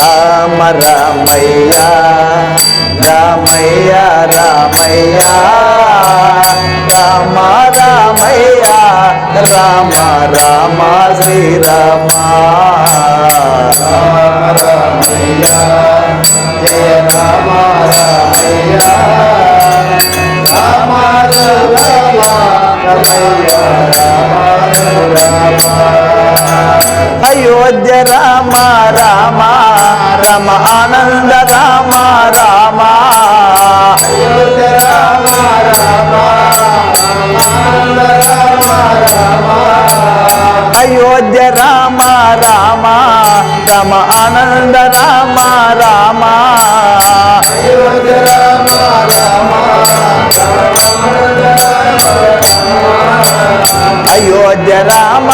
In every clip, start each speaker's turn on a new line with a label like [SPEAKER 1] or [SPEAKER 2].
[SPEAKER 1] రామ రామయ్య రామయ్య రామయ్య రామ రామయ్య రామ రామ శ్రీరామ రామ రామయ్య జయ రామ రామయ్య రామ రామ రామయ్య రామ రామ అయోధ్య రామ రామ రమ ఆనంద రామ రామ అయోధ్య రామ రామ ఆనంద రామ రామ అయోధ్య రామ రామ రమ ఆనంద రామ రామ అయోధ్య రామ రామ అయోధ్య రామ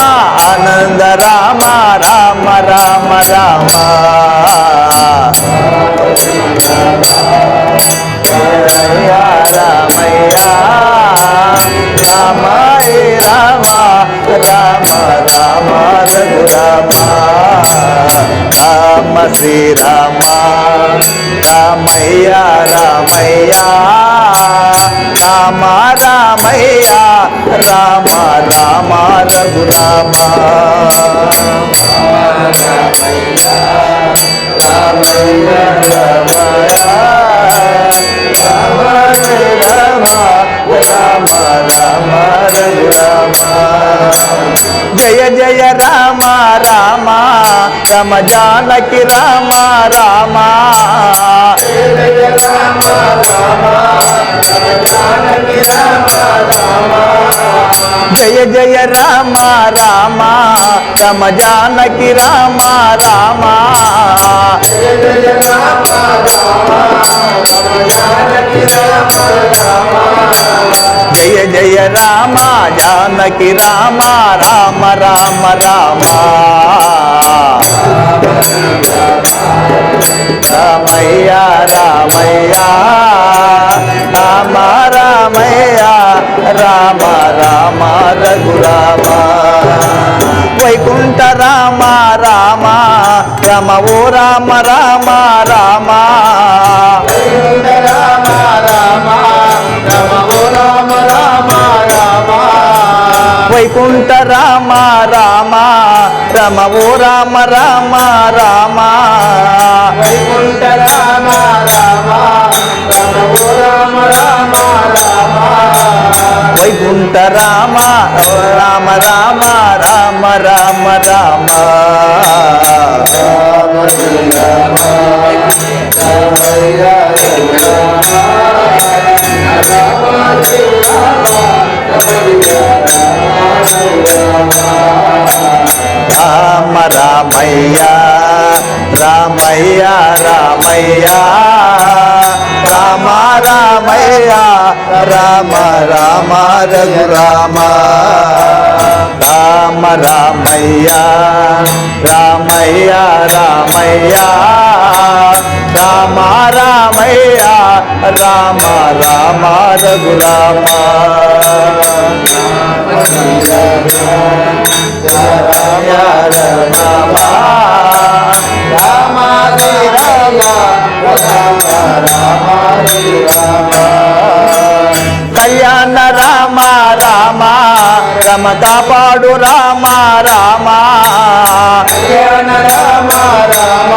[SPEAKER 1] ఆనంద రామ రామ రామ రామ రామయ్య రామయ్య రామాయ రామ రామ రామ రఘురామ రామ శ్రీరామ రామయ్య రామయ్య రామ రామయ్య రామ రామ రఘురామ రామయ్య రామయ్య రామయ్య రామ రామ రామ రామ రఘురామ జయ జయ రామ రామ రమ జానకి రామ రామ జయ జయ రామ రామ రమ జానకి రామ రామ జయ జయ రామ రామ రమ జానకి రామ రామ జయ జయ రామ రామ రమ జానకి రామ రామ జయ జయ రామ జానకి రామ రామ రామ రామ రామయ్య రామయ్య రామ రామయ్య రామ రామ రఘురామ వైకుంఠ రామ రామ రమ ఓ రామ రామ రామ వైకుంఠ రామ రామ రమ ఓ రామ రామ రామ వైకుంఠ రామ రామ రమ ఓ రామ రామ రామ వైకుంఠ రామ రామ రమ ఓ రామ రామ రామ వైకుంఠ రామ రామ రామ రామ రామ రామ రామ రామయ్య రామయ్య రామయ్య రామ రామయ్య రామ రామ రఘురామ రామ రామయ్య రామయ్య రామయ్య రామ రామయ్య రామ రామ రఘురామ కళ్యాణ రామ రామ రమ కాపాడు రామ రామ కళ్యాణ రామ రామ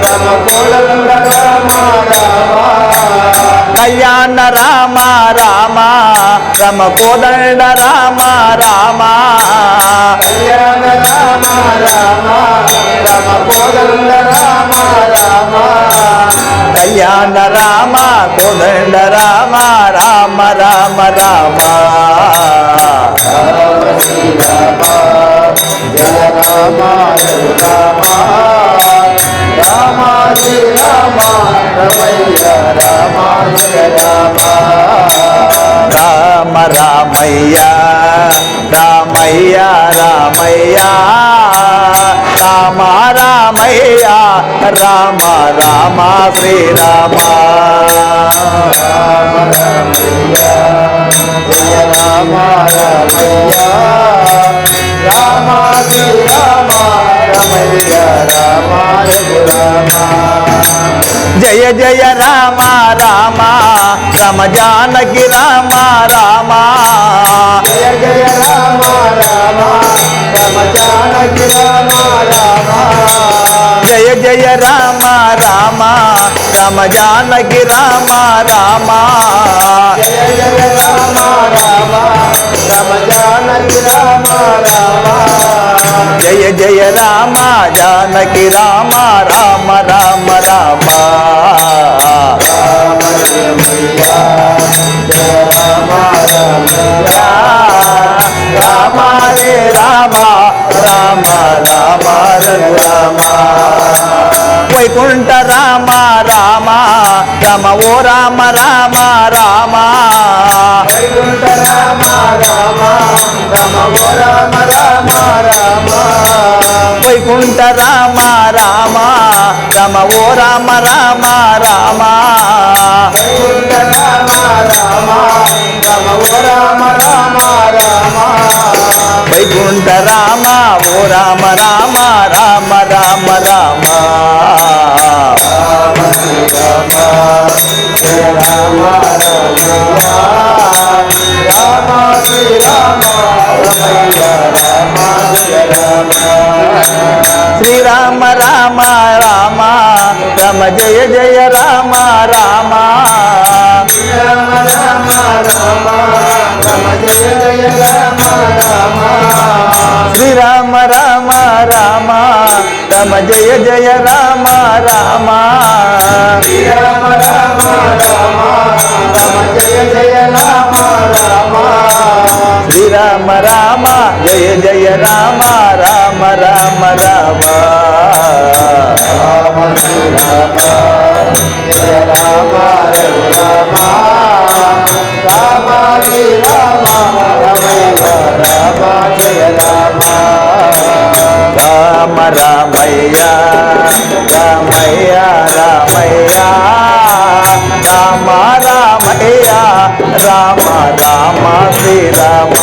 [SPEAKER 1] రమ కోదండ రామ రామ కళ్యాణ రామ రామ రమ కోదండ రామ రామ కళ్యాణ రామ రామ రమ కోదండ రామ రామ కళ్యాణ రామ కోదండ రామ రామ రామ రామ జయ రామ రామ రామ రామ రమయ్య రామ జయ రామ రామ రామయ్య రామయ్య రామయ్య రామ రామ రామయ్య రామ రామ శ్రీరామ రామ రామయ్య జయ రామ రామయ్య రామ శ్రీరామ రమయ్య రామ రఘురామ జయ జయ రామ రామ రామ జానకి రామ రామ జయ జయ రామ రామ రామ జానకి రామ రామ జయ జయ రామ రామ రామ జానకి రామ రామ జయ జయ రామ రామ రామ జానకి రామ రామ జయ జయ రామ జానకి రామ రామ రామ రామ రామ రమయ్య జయ రామ రమయ్య రామ రే రామ రామ రామ రఘురామ వైకుంఠ రామ రామ రామ ఓ రామ రామ రామ వైకుంఠ రామ రామ రామ ఓ రామ రామ రామ వైకుంఠ రామ రామ రామ ఓ రామ రామ రామ వైకుంఠ రామ రామ రామ ఓ రామ రామ రామ వైకుంఠ రామ ఓ రామ రామ రామ రామ రామ రామ శ్రీరామ జయ రామ రమయ్య రామ శ్రీరామ రమయ్య రామ జయ రామ శ్రీరామ రామ రామ రామ జయ జయ రామ రామ శ్రీరామ రామ రామ రామ జయ జయ రామ రామ శ్రీరామ రామ రామ రామ జయ జయ రామ రామ శ్రీరామ రామ రామ రామ జయ జయ రామ రామ శ్రీరామ రామ జయ జయ రామ రామ రామ రామ రామ శ్రీరామ జయ రామ రఘురామ రామ శ్రీరామ రమయ్య రామ జయ రామ రామ రామయ్య రామయ్య రామయ్య రామ రామయ్య రామ రామ శ్రీరామ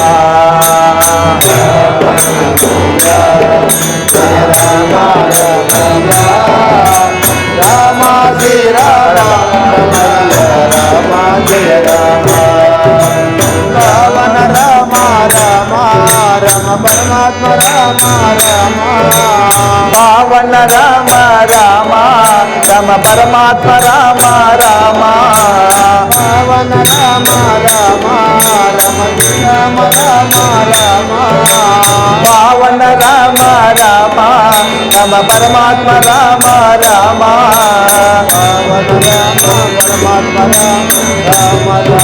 [SPEAKER 1] జయ రామ రమయ్య రామ శ్రీరామ రమయ్య రామ జయ రామ రావణ రామ రామ రామ పరమాత్మ రామ రామ పావన రామ రామ రామ పరమాత్మ రామ రామ పావన రామ రామ రామ శ్రీరామ రామ రామ పావన రామ రామ రామ పరమాత్మ రామ రామ పావన రామ పరమాత్మ రామ రామ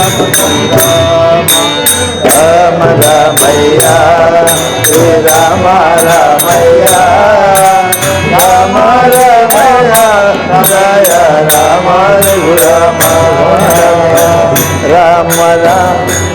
[SPEAKER 1] రామ రామ రామయ్య శ్రీ రామ రామయ్య రామ రమయ్య జయ రామ రఘురామ రామ రామ